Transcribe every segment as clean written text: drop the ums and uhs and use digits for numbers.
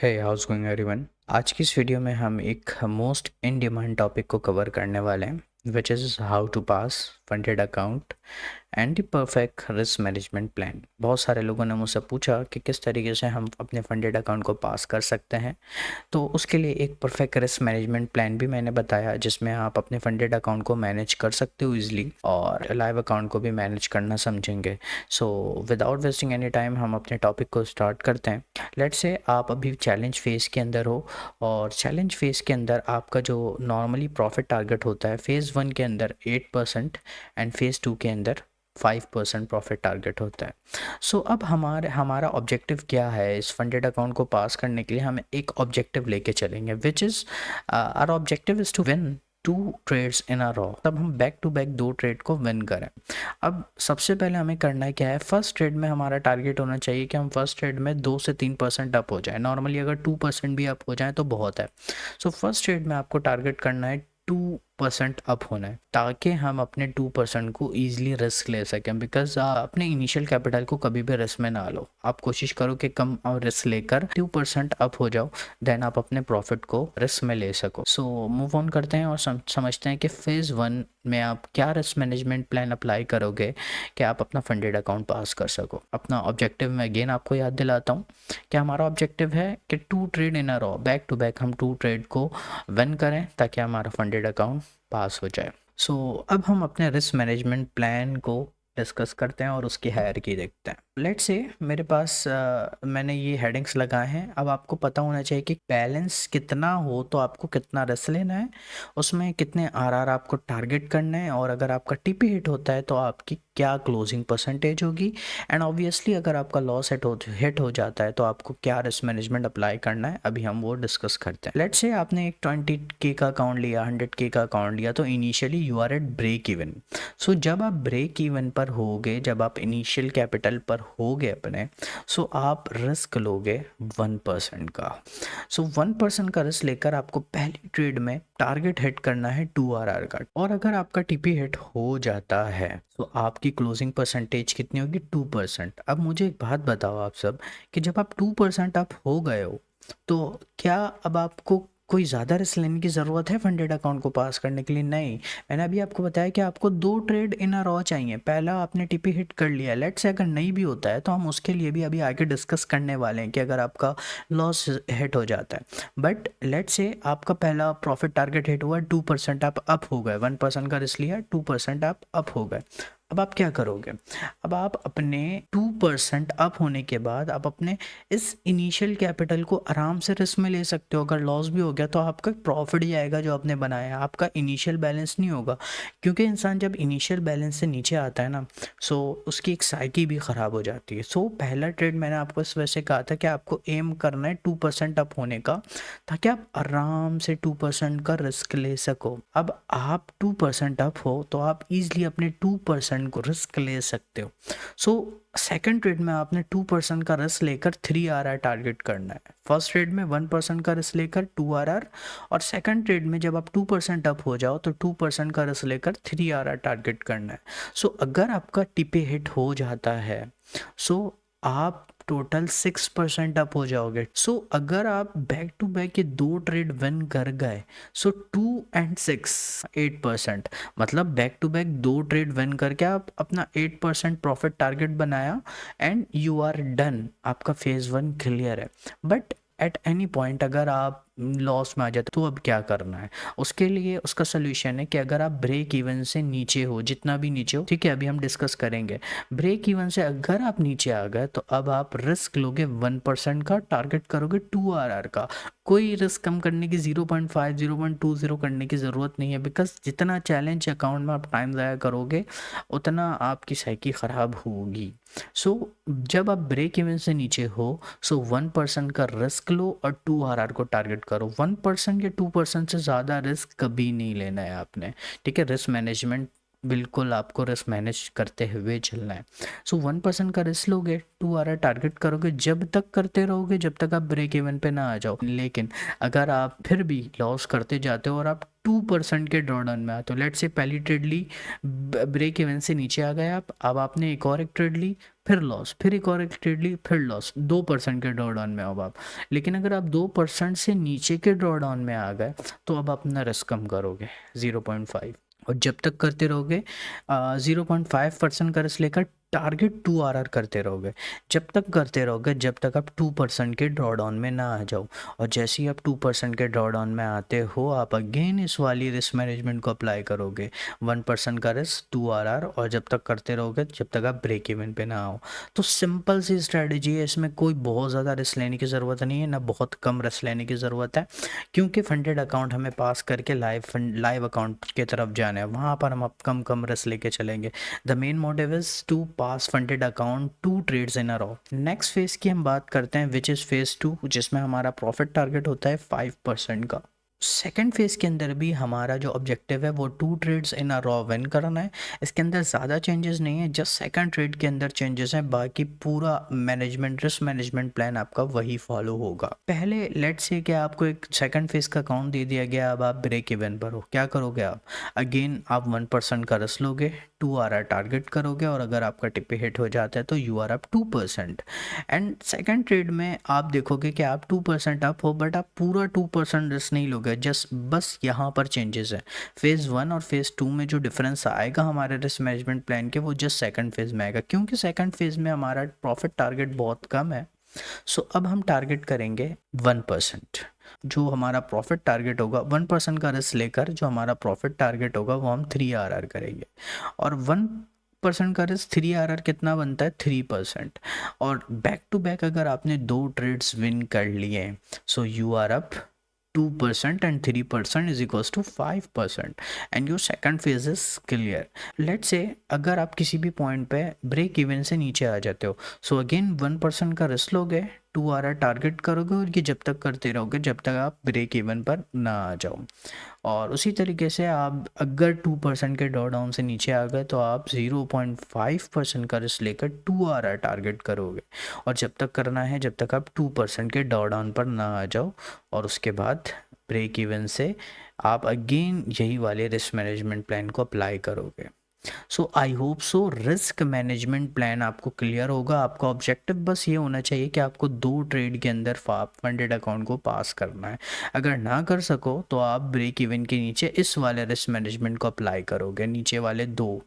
हे house going everyone. आज की इस वीडियो में हम एक मोस्ट इन डिमांड टॉपिक को कवर करने वाले हैं which is how to pass funded account and the perfect risk management plan. बहुत सारे लोगों ने मुझसे पूछा कि किस तरीके से हम अपने फंडेड अकाउंट को पास कर सकते हैं, तो उसके लिए एक परफेक्ट रिस्क मैनेजमेंट प्लान भी मैंने बताया जिसमें आप अपने फंडेड अकाउंट को मैनेज कर सकते हो ईजिली और लाइव अकाउंट को भी मैनेज करना समझेंगे। So without wasting any time हम अपने टॉपिक को स्टार्ट करते हैं। लेट्स से आप अभी चैलेंज फेज़ के अंदर हो और चैलेंज फेज़ के अंदर आपका जो नॉर्मली प्रॉफिट टारगेट होता है फेज़ 1 के अंदर 8% एंड फेज़ 2 के अंदर 5% प्रॉफिट टारगेट होता है। सो अब हमारा ऑब्जेक्टिव क्या है इस फंडेड अकाउंट को पास करने के लिए? हम एक ऑब्जेक्टिव लेके चलेंगे which is our objective is to win 2 trades in a row. तब हम बैक टू बैक 2 ट्रेड को विन करें। अब सबसे पहले हमें करना है क्या है, फर्स्ट ट्रेड में हमारा टारगेट होना चाहिए कि हम फर्स्ट ट्रेड में 2 से 3% अप हो जाए। नॉर्मली अगर 2% भी अप हो जाए तो बहुत है। सो फर्स्ट ट्रेड में आपको टारगेट करना है 2% अप होना है ताकि हम अपने 2% को ईजिली रिस्क ले सकें। बिकॉज अपने इनिशियल कैपिटल को कभी भी रिस्क में ना लो। आप कोशिश करो कि कम रिस्क लेकर 2% अप हो जाओ, देन आप अपने प्रॉफिट को रिस्क में ले सको। सो मूव ऑन करते हैं और समझते हैं कि फेज़ 1 में आप क्या रिस्क मैनेजमेंट प्लान अप्लाई करोगे कि आप अपना फंडेड अकाउंट पास कर सको। अपना ऑब्जेक्टिव मैं अगेन आपको याद दिलाता हूँ कि हमारा ऑब्जेक्टिव है कि 2 trade in a row, back to back हम 2 ट्रेड को विन करें ताकि हमारा फंडेड अकाउंट पास हो जाए। सो अब हम अपने रिस्क मैनेजमेंट प्लान को डिस्कस करते हैं और उसकी हायरार्की देखते हैं। लेट्स से मेरे पास मैंने ये हेडिंग्स लगाए हैं। अब आपको पता होना चाहिए कि बैलेंस कितना हो तो आपको कितना रिस्क लेना है, उसमें कितने आरआर आपको टारगेट करना है, और अगर आपका टीपी हिट होता है तो आपकी क्या क्लोजिंग परसेंटेज होगी, एंड ऑब्वियसली अगर आपका लॉस हिट हो जाता है तो आपको क्या रिस्क मैनेजमेंट अप्लाई करना है, अभी हम वो डिस्कस करते हैं। लेट्स से आपने एक 20K का अकाउंट लिया, 100K का अकाउंट लिया, तो initially you are at break even. So जब आप ब्रेक इवन पर होगे, जब आप इनिशियल कैपिटल पर होगे अपने, सो आप रिस्क लोगे 1% का। सो 1% का रिस्क लेकर आपको पहली ट्रेड में टारगेट हिट करना है 2 RR का, और अगर आपका टीपी हिट हो जाता है तो आपकी क्लोजिंग परसेंटेज कितनी होगी? 2%। अब मुझे एक बात बताओ आप सब कि जब आप 2% आप हो गए हो तो क्या अब आपको कोई ज़्यादा रिस्क लेने की ज़रूरत है फंडेड अकाउंट को पास करने के लिए? नहीं। मैंने अभी आपको बताया कि आपको 2 ट्रेड इन अ रॉ चाहिए। पहला आपने टीपी हिट कर लिया, लेट्स से अगर नहीं भी होता है तो हम उसके लिए भी अभी आगे डिस्कस करने वाले हैं कि अगर आपका लॉस हिट हो जाता है। बट लेट्स से आपका पहला प्रॉफिट टारगेट हिट हुआ, 2% आप अप हो गए, 1% का रिस्क लिया, 2% आप अप हो गए। अब आप क्या करोगे? अब आप अपने 2% अप होने के बाद आप अपने इस इनिशियल कैपिटल को आराम से रिस्क में ले सकते हो। अगर लॉस भी हो गया तो आपका प्रॉफिट ही आएगा जो आपने बनाया, आपका इनिशियल बैलेंस नहीं होगा। क्योंकि इंसान जब इनिशियल बैलेंस से नीचे आता है ना, सो उसकी एक साइकी भी ख़राब हो जाती है। सो पहला ट्रेड मैंने आपको इस वजह से कहा था कि आपको एम करना है 2% अप होने का, ताकि आप आराम से 2% का रिस्क ले सको। अब आप 2% अप हो तो आप इजीली अपने 2% को रिस्क ले सकते हो। सो सेकंड ट्रेड में आपने 2% का रिस्क लेकर 3 RR टारगेट करना है। फर्स्ट ट्रेड में 1% का रिस्क लेकर 2 RR, और सेकंड ट्रेड में जब आप 2% अप हो जाओ तो 2% का रिस्क लेकर 3 RR टारगेट करना है। सो अगर आपका टिपे हिट हो जाता है सो आप टोटल 6% अप हो जाओगे। सो अगर आप बैक टू बैक ये 2 ट्रेड विन कर गए, सो 2 एंड 6 8%, मतलब back to back 2 trade win करके आप अपना 8% प्रॉफिट टारगेट बनाया एंड यू आर डन। आपका फेज़ 1 क्लियर है। बट एट एनी पॉइंट अगर आप लॉस में आ जाते तो अब क्या करना है? उसके लिए उसका सोल्यूशन है कि अगर आप ब्रेक इवन से नीचे हो, जितना भी नीचे हो, ठीक है, अभी हम डिस्कस करेंगे। ब्रेक इवन से अगर आप नीचे आ गए तो अब आप रिस्क लोगे 1% का, टारगेट करोगे 2 RR का। कोई रिस्क कम करने की 0.5 0.20 करने की ज़रूरत नहीं है, बिकॉज जितना चैलेंज अकाउंट में आप टाइम ज़ाया करोगे उतना आपकी साइकी ख़राब होगी। सो जब आप ब्रेक इवन से नीचे हो सो 1% का रिस्क लो और 2 RR को टारगेट करो। 1% या 2% से ज़्यादा रिस्क कभी नहीं लेना है आपने, ठीक है। रिस्क मैनेजमेंट बिल्कुल आपको रिस्क मैनेज करते हुए चलना है। सो 1% का रिस्क लोगे, 2 RR टारगेट करोगे, जब तक करते रहोगे जब तक आप ब्रेक इवन पे ना आ जाओ। लेकिन अगर आप फिर भी लॉस करते जाते हो और आप 2% के ड्रॉडाउन में आते हो, लेट्स से पहली ट्रेड ली, ब्रेक इवन से नीचे आ गए आप, अब आपने एक और एक ट्रेड ली, फिर लॉस, फिर एक और ट्रेड ली, फिर लॉस, 2% के ड्रॉडाउन में अब आप। लेकिन अगर आप 2% से नीचे के ड्रॉडाउन में आ गए तो अब अपना रिस्क कम करोगे 0.5, और जब तक करते रहोगे 0.5% का रिस्क लेकर टारगेट 2 RR करते रहोगे, जब तक करते रहोगे जब तक आप 2% के ड्रॉडाउन में ना आ जाओ। और जैसे ही आप 2% के ड्रॉडाउन में आते हो आप अगेन इस वाली रिस्क मैनेजमेंट को अप्लाई करोगे, 1% का रिस्क 2 RR, और जब तक करते रहोगे जब तक आप ब्रेक इवन पे ना आओ। तो सिंपल सी स्ट्रैटेजी है, इसमें कोई बहुत ज़्यादा रिस्क लेने की ज़रूरत नहीं है, ना बहुत कम रिस्क लेने की ज़रूरत है, क्योंकि फंडेड अकाउंट हमें पास करके लाइव अकाउंट की तरफ जाना है, वहाँ पर हम अब कम कम रिस्क लेके चलेंगे। The main motive is to pass funded account 2 trades in a row. Next phase की हम बात करते हैं विच इज़ फेज 2, जिसमें हमारा प्रॉफिट टारगेट होता है 5% का। सेकेंड फेज के अंदर भी हमारा जो ऑब्जेक्टिव है वो 2 trades in a row win करना है। इसके अंदर ज़्यादा चेंजेस नहीं है, जस्ट सेकंड ट्रेड के अंदर चेंजेस हैं, बाकी पूरा मैनेजमेंट रिस्क मैनेजमेंट प्लान आपका वही फॉलो होगा। पहले लेट्स से कि आपको एक सेकंड फेज का अकाउंट दे दिया गया, अब आप ब्रेक इवन पर हो, क्या करोगे आप? अगेन आप 1% का रिस्क लोगे, 2 RR टारगेट करोगे, और अगर आपका टिप्पी हिट हो जाता है तो you are up 2%। And second trade में आप देखोगे कि आप 2% अप हो, बट आप पूरा 2% रिस्क नहीं लोगे, जस्ट बस यहाँ पर चेंजेस है। फेज़ 1 और फेज़ 2 में जो डिफरेंस आएगा हमारे रिस्क मैनेजमेंट प्लान के, वो जस्ट सेकंड फेज़ में आएगा, क्योंकि सेकंड फेज़ में हमारा प्रॉफिट टारगेट बहुत कम है। सो अब हम टारगेट करेंगे 1%। जो हमारा प्रॉफिट टारगेट होगा 1% का रिस्क लेकर, जो हमारा प्रॉफिट टारगेट होगा वो हम 3 RR करेंगे। और 1% का रिस्क 3 RR कितना बनता है? 3%। और बैक टू बैक अगर आपने 2 ट्रेड्स विन कर लिए, so you are up 2% and 3% is equals to 5%, and your second phase is clear. Let's say अगर आप किसी भी पॉइंट पे ब्रेक इवन से नीचे आ जाते हो, सो अगेन 1% का रिस्क लोगे, 2 RR टारगेट करोगे, और ये जब तक करते रहोगे जब तक आप ब्रेक इवन पर ना आ जाओ। और उसी तरीके से आप अगर 2% के ड्रॉ डाउन से नीचे आ गए तो आप 0.5% का रिस्क लेकर 2 RR टारगेट करोगे, और जब तक करना है जब तक आप 2% के ड्रॉ डाउन पर ना आ जाओ, और उसके बाद ब्रेक इवन से आप अगेन यही वाले रिस्क मैनेजमेंट प्लान को अप्लाई करोगे। So I hope so risk management plan आपको क्लियर होगा। आपका ऑब्जेक्टिव बस ये होना चाहिए कि आपको 2 ट्रेड के अंदर फंडेड अकाउंट को पास करना है। अगर ना कर सको तो आप ब्रेक इवन के नीचे इस वाले रिस्क मैनेजमेंट को अप्लाई करोगे, नीचे वाले 2,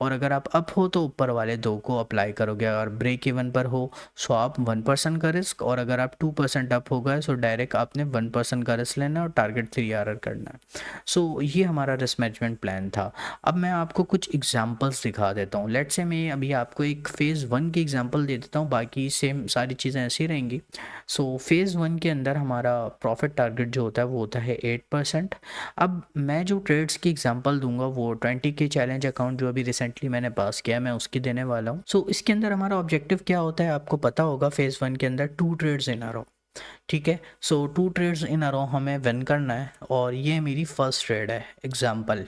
और अगर आप अप हो तो ऊपर वाले 2 को अप्लाई करोगे। अगर ब्रेक इवन पर हो सो आप 1% का रिस्क, और अगर आप 2% अप हो गए सो डायरेक्ट आपने 1% का रिस्क लेना और टारगेट 3 RR करना है। सो ये हमारा रिस्क मैनेजमेंट प्लान था। अब मैं आपको कुछ एग्जांपल्स दिखा देता हूँ। लेट्स से मैं अभी आपको एक फ़ेज़ 1 की एग्जांपल दे देता हूँ, बाकी सेम सारी चीज़ें ऐसी रहेंगी। सो फेज़ 1 के अंदर हमारा प्रॉफिट टारगेट जो होता है वो होता है 8%। अब मैं जो ट्रेड्स की एग्जांपल दूंगा वो 20K चैलेंज अकाउंट जो अभी रिसेंटली मैंने पास किया मैं उसकी देने वाला हूँ। सो इसके अंदर हमारा ऑब्जेक्टिव क्या होता है आपको पता होगा, फेज़ 1 के अंदर 2 ट्रेड्स इन आ रहा, ठीक है। सो 2 ट्रेड्स इन अ रो हमें विन करना है, और ये मेरी फर्स्ट ट्रेड है एग्जांपल,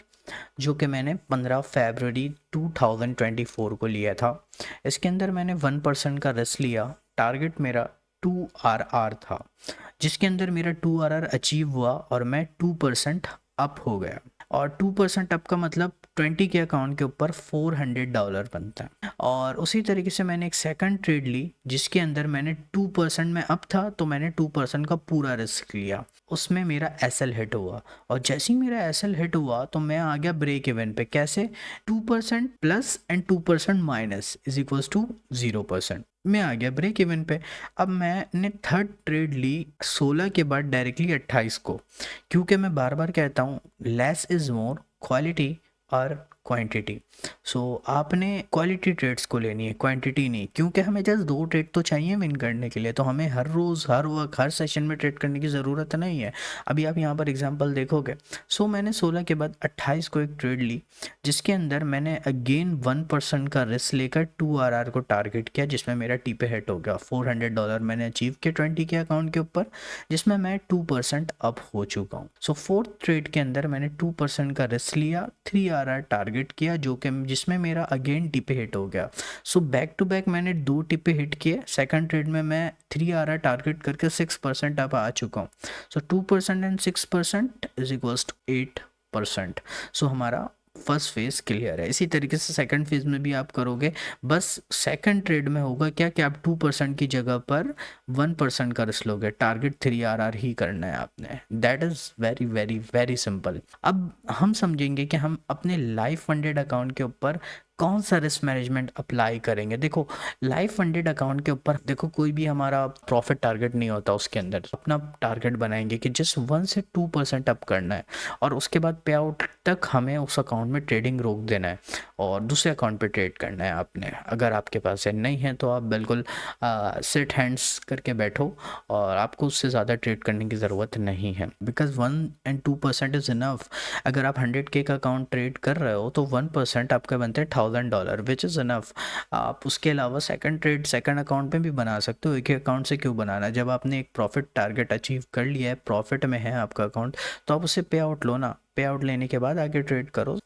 जो कि मैंने 15 फरवरी 2024 को लिया था। इसके अंदर मैंने 1% का रिस्क लिया, टारगेट मेरा 2 RR था, जिसके अंदर मेरा 2 RR अचीव हुआ और मैं 2% अप हो गया। और 2% अप का मतलब 20K अकाउंट के ऊपर $400 बनता है। और उसी तरीके से मैंने एक सेकंड ट्रेड ली जिसके अंदर मैंने 2% में अप था, तो मैंने 2% का पूरा रिस्क लिया, उसमें मेरा SL हिट हुआ, और जैसे ही मेरा SL हिट हुआ तो मैं आ गया ब्रेक इवन पे। कैसे? 2% plus and 2% minus is equals to 0%, मैं आ गया ब्रेक इवन पे। अब मैंने थर्ड ट्रेड ली 16 के बाद डायरेक्टली 28 को, क्योंकि मैं बार बार कहता हूँ लेस इज़ मोर, क्वालिटी और क्वांटिटी। सो आपने क्वालिटी ट्रेड्स को लेनी है, क्वांटिटी नहीं, क्योंकि हमें जस्ट 2 ट्रेड तो चाहिए विन करने के लिए, तो हमें हर रोज़ हर वक्त हर सेशन में ट्रेड करने की ज़रूरत नहीं है। अभी आप यहाँ पर एग्जांपल देखोगे। सो मैंने 16 के बाद 28 को एक ट्रेड ली जिसके अंदर मैंने अगेन 1% का रिस्क लेकर 2 RR को टारगेट किया, जिसमें मेरा टी पे हिट हो गया। $400 मैंने अचीव किया 20K अकाउंट के ऊपर, जिसमें मैं 2% अप हो चुका हूँ। सो फोर्थ ट्रेड के अंदर मैंने 2% का रिस्क लिया, 3 RR टारगेट किया, जो कि जिसमें मेरा अगेन टिपे हिट हो गया। सो बैक टू बैक मैंने 2 टिपे हिट किए। सेकंड ट्रेड में मैं 3 RR टारगेट करके 6% अप आ चुका हूँ। सो 2% एंड 6% इज इक्वल्स टू 8%। सो हमारा फर्स्ट फेज क्लियर है। इसी तरीके से सेकंड फेज में भी आप करोगे, बस सेकंड ट्रेड में होगा क्या कि आप 2% की जगह पर 1% का रिस्क लोगे। टारगेट 3 RR ही करना है आपने। That is very very very simple. अब हम समझेंगे कि हम अपने लाइव फंडेड अकाउंट के ऊपर कौन सा रिस्क मैनेजमेंट अप्लाई करेंगे। देखो, लाइव फंडेड अकाउंट के ऊपर देखो कोई भी हमारा प्रॉफिट टारगेट नहीं होता, उसके अंदर अपना टारगेट बनाएंगे कि जस्ट 1 से 2% अप करना है, और उसके बाद पे आउट तक हमें उस अकाउंट में ट्रेडिंग रोक देना है और दूसरे अकाउंट पे ट्रेड करना है आपने। अगर आपके पास है, नहीं है तो आप बिल्कुल सिट हैंड्स करके बैठो और आपको उससे ज़्यादा ट्रेड करने की ज़रूरत नहीं है, बिकॉज 1 and 2% इज़ इनफ। अगर आप 100K का अकाउंट ट्रेड कर रहे हो तो 1% आपका बनते हैं $1000, विच इज़ इनफ। आप उसके अलावा सेकंड ट्रेड सेकंड अकाउंट में भी बना सकते हो। एक ही अकाउंट से क्यों बनाना? जब आपने एक प्रॉफिट टारगेट अचीव कर लिया है, प्रॉफिट में है आपका अकाउंट, तो आप उससे पे आउट लो ना। पे आउट लेने के बाद आगे ट्रेड करो।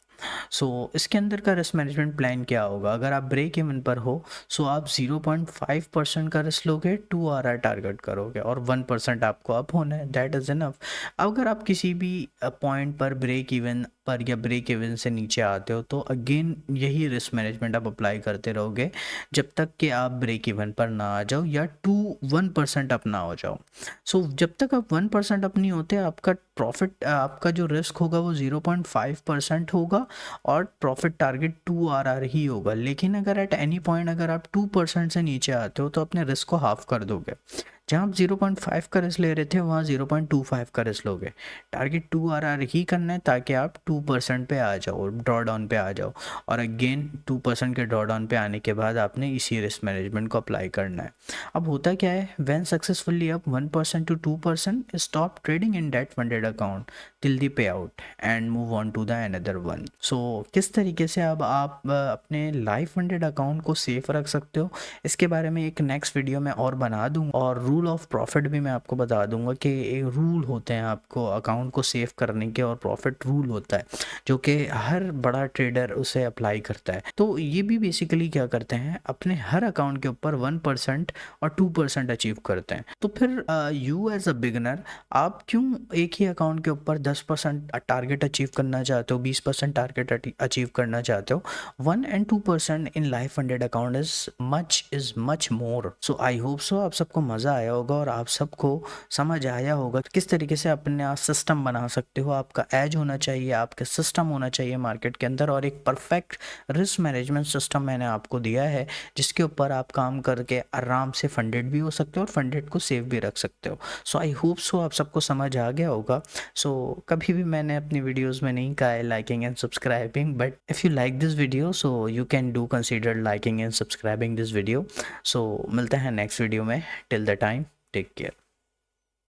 इसके अंदर का रिस्क मैनेजमेंट प्लान क्या होगा? अगर आप ब्रेक इवन पर हो, आप 0.5% का रिस्क लोगे, 2 RR टारगेट करोगे और 1% आपको अप होना है। That is enough. अगर आप किसी भी पॉइंट पर ब्रेक इवन पर या ब्रेक इवन से नीचे आते हो, तो अगेन यही रिस्क मैनेजमेंट आप अप्लाई करते रहोगे जब तक कि आप ब्रेक इवन पर ना आ जाओ या 1% अप ना हो जाओ। जब तक आप 1% अप नहीं होते, आपका प्रॉफिट, आपका जो रिस्क होगा वो 0.5% होगा और प्रॉफिट टारगेट 2 RR ही होगा। लेकिन अगर एट एनी पॉइंट अगर आप 2% से नीचे आते हो तो अपने रिस्क को हाफ कर दोगे। जहाँ आप 0.5 का रिस्क ले रहे थे, वहाँ 0.25 का रिस्क लोगे। टारगेट 2 RR ही करना है ताकि आप 2% पे आ जाओ, ड्रॉ डाउन पे आ जाओ, और अगेन 2% के ड्रॉ डाउन पे आने के बाद आपने इसी रिस्क मैनेजमेंट को अप्लाई करना है। अब होता क्या है, when successfully up 1% to 2%, stop trading in that funded account till the payout and move on to the another one. किस तरीके से अब आप अपने लाइव फंडेड अकाउंट को सेफ रख सकते हो, इसके बारे में एक नेक्स्ट वीडियो में और बना दूंगा, और रूल ऑफ प्रॉफिट भी मैं आपको बता दूंगा कि एक रूल होते हैं आपको अकाउंट को सेव करने के, और प्रॉफिट रूल होता है जो कि हर बड़ा ट्रेडर उसे अप्लाई करता है। तो ये भी बेसिकली क्या करते हैं, अपने हर अकाउंट के ऊपर 1% और 2% अचीव करते हैं। तो फिर यू एज अ बिगनर, आप क्यों एक ही अकाउंट के ऊपर 10% टारगेट अचीव करना चाहते हो, 20% टारगेट अचीव करना चाहते हो? 1 and 2% in life funded account is much more. I hope सो आप सबको मज़ा आया होगा और आप सबको समझ आया होगा किस तरीके से अपना सिस्टम बना सकते हो। आपका एज होना चाहिए, आपका सिस्टम होना चाहिए मार्केट के अंदर, और एक परफेक्ट रिस्क मैनेजमेंट सिस्टम मैंने आपको दिया है जिसके ऊपर आप काम करके आराम से फंडेड भी हो सकते हो और फंडेड को सेव भी रख सकते हो। आई होप सो आप सबको समझ आ गया होगा। कभी भी मैंने अपनी वीडियोस में नहीं कहा है liking and subscribing, but if you like this video so you can do consider liking and subscribing this video. मिलते हैं नेक्स्ट वीडियो में। Till the time, take care.